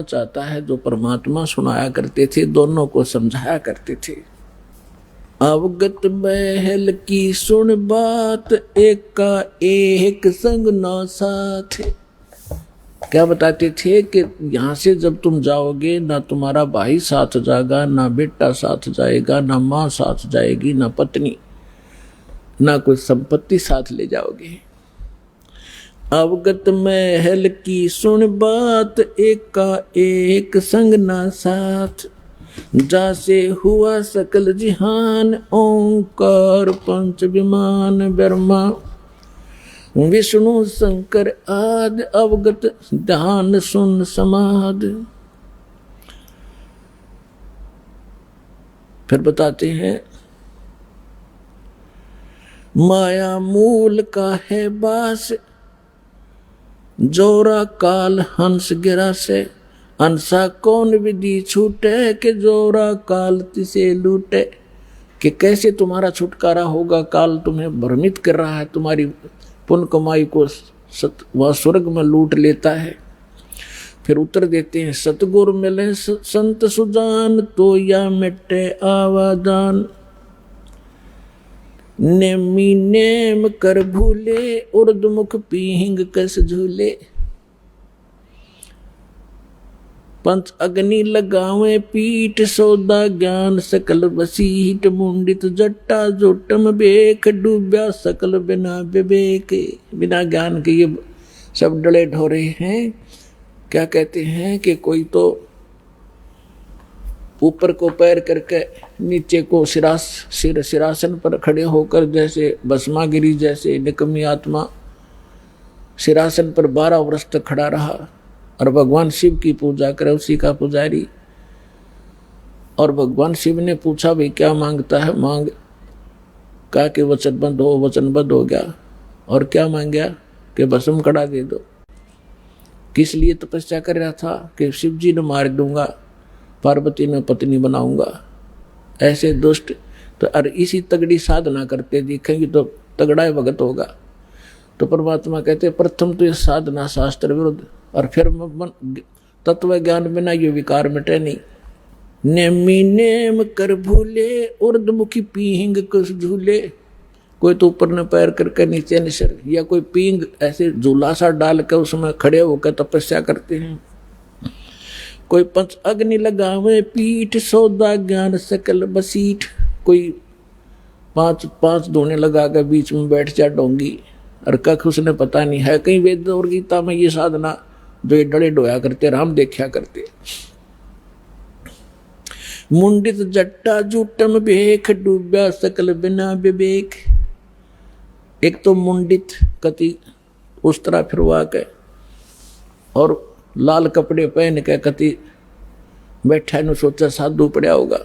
चाहता है जो परमात्मा सुनाया करते थे, दोनों को समझाया करते थे। अवगत महल की सुन बात, एक का एक संग ना साथ। क्या बताते थे कि यहां से जब तुम जाओगे ना तुम्हारा भाई साथ जाएगा, ना बेटा साथ जाएगा, ना माँ साथ जाएगी, ना पत्नी, ना कोई संपत्ति साथ ले जाओगे। अवगत महल की सुन बात, एक का एक संग ना साथ। जासे हुआ सकल जिहान, ओंकार पंच विमान ब्रह्मा विष्णु शंकर आदि। अवगत ध्यान सुन समाध। फिर बताते हैं, माया मूल का है बास, जोरा काल हंस गिरा से। हंसा कौन विधि छूटे, के जोरा काल तिसे लूटे। कि कैसे तुम्हारा छुटकारा होगा, काल तुम्हें भ्रमित कर रहा है, तुम्हारी पुण्य कमाई को वह स्वर्ग में लूट लेता है। फिर उत्तर देते हैं, सतगुरु मिले संत सुजान, तो या मिटे आवादान। नेमी नेम कर भूले, उर्दमुख पीहिंग कस झूले। पंच अग्नि लगावे पीठ, सौदा ज्ञान सकल वसीठ। मुंडित जट्टा जोटम बेख, डूब्या सकल बिना विवेक। बिना ज्ञान के ये सब डले ढोरे हैं। क्या कहते हैं कि कोई तो ऊपर को पैर करके नीचे को सिरासन पर खड़े होकर, जैसे भस्मागिरी जैसे निकम्मी आत्मा सिरासन पर 12 वर्ष तक खड़ा रहा और भगवान शिव की पूजा करे, उसी का पुजारी। और भगवान शिव ने पूछा, भाई क्या मांगता है, मांग। कहा कि वचनबद्ध हो गया। और क्या मांग गया कि भस्म कड़ा दे दो। किस लिए तपस्या कर रहा था कि शिव जी ने मार दूंगा, पार्वती ने पत्नी बनाऊंगा। ऐसे दुष्ट तो अरे इसी तगड़ी साधना करते दिखेंगे तो तगड़ा भगत होगा। तो परमात्मा कहते प्रथम तो ये साधना शास्त्र विरुद्ध, और फिर तत्व ज्ञान बिना ये विकार मिटे नहीं। नेमी नेम कर भूले, उर्दमुखी पीहिंग कुछ झूले। कोई तो ऊपर ने पैर करके नीचे निसर, या कोई पींग ऐसे झूला सा डाल कर उसमें खड़े होकर तपस्या करते हैं। कोई पंच अग्नि लगावे पीठ, सौदा ज्ञान सकल बसीठ। कोई पांच धोने लगा कर बीच में बैठ जा डोंगी, और कख उसने पता नहीं है। कहीं वेद और गीता में ये साधना जो ये डले डोया करते, राम देखा करते। मुंडित जट्टा जूटम बेख, डूब्या सकल बिना विवेक। एक तो मुंडित कति उस तरह फिरवा के और लाल कपड़े पहन के कति बैठा ने सोचा साधु पड़ा होगा,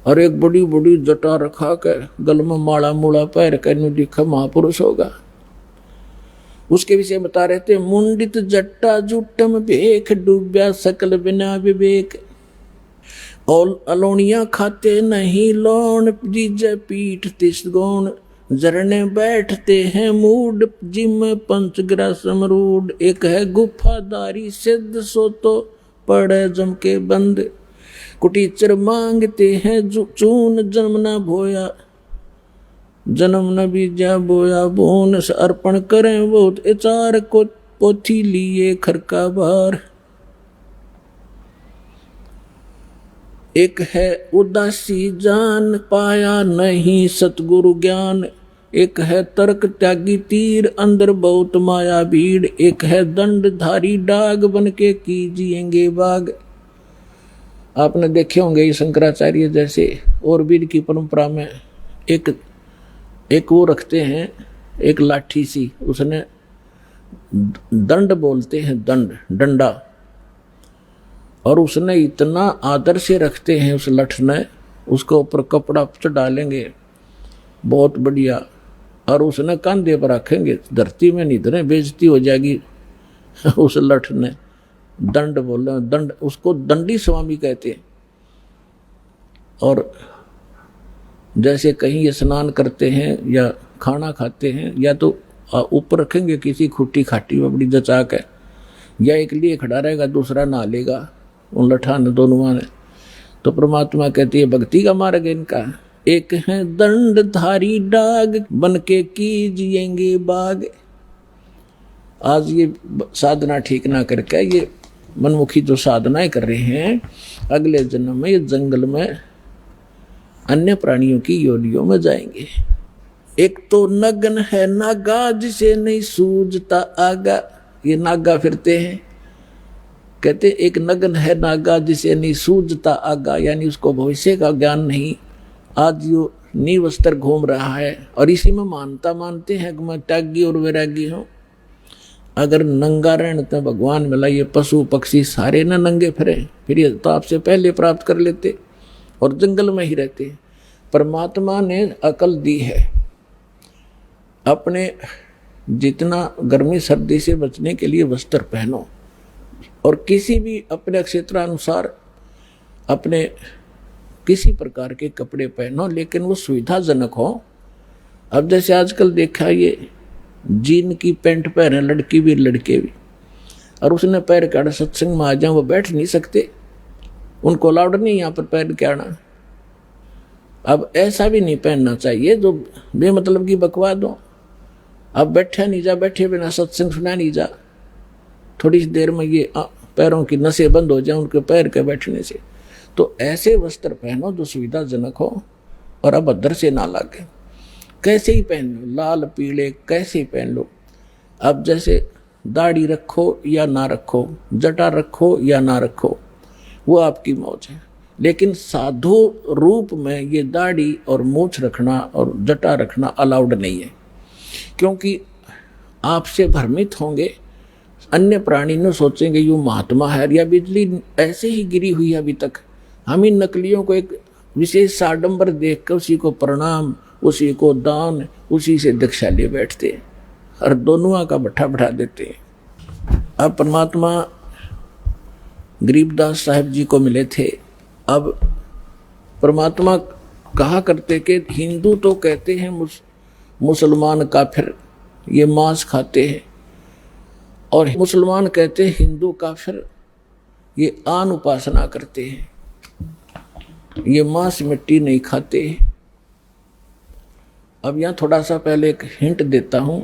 और एक बड़ी बड़ी जटा रखा के गल में माला मूला पैर के दिखा महापुरुष होगा। उसके विषय बता रहे थे, मुंडित जट्टा जूटम बेख, डूब्या सकल बिना विवेक। और अलोनिया खाते नहीं लोन, जीजे पीठ तिस गौण। जरने बैठते हैं मूड, जिम पंचग्रह समरूड। एक है गुफादारी सिद्ध, सो तो पड़े जम के बंद। कुटीचर मांगते हैं चून, जन्म न भोया जन्म न बीजा बोया बोन। अर्पण करें बहुत एचार को, पोथी लिए खरका बार। एक है उदासी जान, पाया नहीं सतगुरु ज्ञान। एक है तर्क त्यागी तीर, अंदर बहुत माया भीड़। एक है दंडधारी डाग, बन के कीजिएंगे बाग। आपने देखे होंगे ये शंकराचार्य जैसे और वीर की परंपरा में एक वो रखते हैं, एक लाठी सी, उसने दंड बोलते हैं, डंडा। और उसने इतना आदर से रखते हैं उस लठ ने, उसके ऊपर कपड़ा डालेंगे बहुत बढ़िया, और उसने कंधे पर रखेंगे, धरती में नहीं धरे, बेइज्जती हो जाएगी। उस लठ ने दंड बोले, दंड, उसको दंडी स्वामी कहते हैं। और जैसे कहीं स्नान करते हैं या खाना खाते हैं, या तो ऊपर रखेंगे किसी खुट्टी खाटी में बड़ी जचा के, या एक लिए खड़ा रहेगा, दूसरा नहा लेगा, उन लठान दोनों ने। तो परमात्मा कहती है भक्ति का मार्ग इनका। एक है दंडधारी डाग, बन के कीजिएंगे बाग। आज ये साधना ठीक ना करके ये मनमुखी जो साधनाएं कर रहे हैं, अगले जन्म में ये जंगल में अन्य प्राणियों की योनियों में जाएंगे। एक तो नगन है नागा, जिसे नहीं सूझता आगा। ये नागा फिरते हैं, कहते एक नगन है नागा, जिसे नहीं सूझता आगा, यानी उसको भविष्य का ज्ञान नहीं। आज यो नीवस्त्र घूम रहा है और इसी में मानते हैं कि मैं त्यागी और वैरागी हूं। अगर नंगा रहने तो भगवान मिला, ये पशु पक्षी सारे न नंगे फिरे, फिर ये तो आपसे पहले प्राप्त कर लेते और जंगल में ही रहते। परमात्मा ने अकल दी है, अपने जितना गर्मी सर्दी से बचने के लिए वस्त्र पहनो और किसी भी अपने क्षेत्रानुसार अपने किसी प्रकार के कपड़े पहनो, लेकिन वो सुविधाजनक हो। अब जैसे आजकल देखा, ये जीन की पैंट पहने लड़की भी लड़के भी, और उसने पैर के आड़ा सत्संग में आ जाए, वो बैठ नहीं सकते, उनको अलाउड नहीं यहाँ पर पैर के आना। अब ऐसा भी नहीं पहनना चाहिए जो बेमतलब की बकवाद हो। अब बैठा नहीं जा, बैठे बिना सत्संग सुना नहीं जा, थोड़ी सी देर में ये पैरों की नसें बंद हो जाए उनके पैर के बैठने से। तो ऐसे वस्त्र पहनो जो सुविधाजनक हो और अभद्र से ना लगे। कैसे ही पहन लो, लाल पीले कैसे ही पहन लो। अब जैसे दाढ़ी रखो या ना रखो, जटा रखो या ना रखो, वो आपकी मौज है, लेकिन साधु रूप में ये दाढ़ी और मूछ रखना और जटा रखना अलाउड नहीं है, क्योंकि आपसे भ्रमित होंगे। अन्य प्राणी न सोचेंगे यू महात्मा है, या बिजली ऐसे ही गिरी हुई है अभी तक। हम इन नकलियों को एक विशेष साडंबर देख कर उसी को प्रणाम, उसी को दान, उसी से दीक्षा ले बैठते हैं और दोनों का भट्ठा बढ़ा देते हैं। अब परमात्मा गरीबदास साहब जी को मिले थे। अब परमात्मा कहा करते कि हिंदू तो कहते हैं मुसलमान काफिर, ये मांस खाते हैं, और मुसलमान कहते हैं हिंदू काफिर, ये आन उपासना करते हैं, ये मांस मिट्टी नहीं खाते। अब यहाँ थोड़ा सा पहले एक हिंट देता हूँ।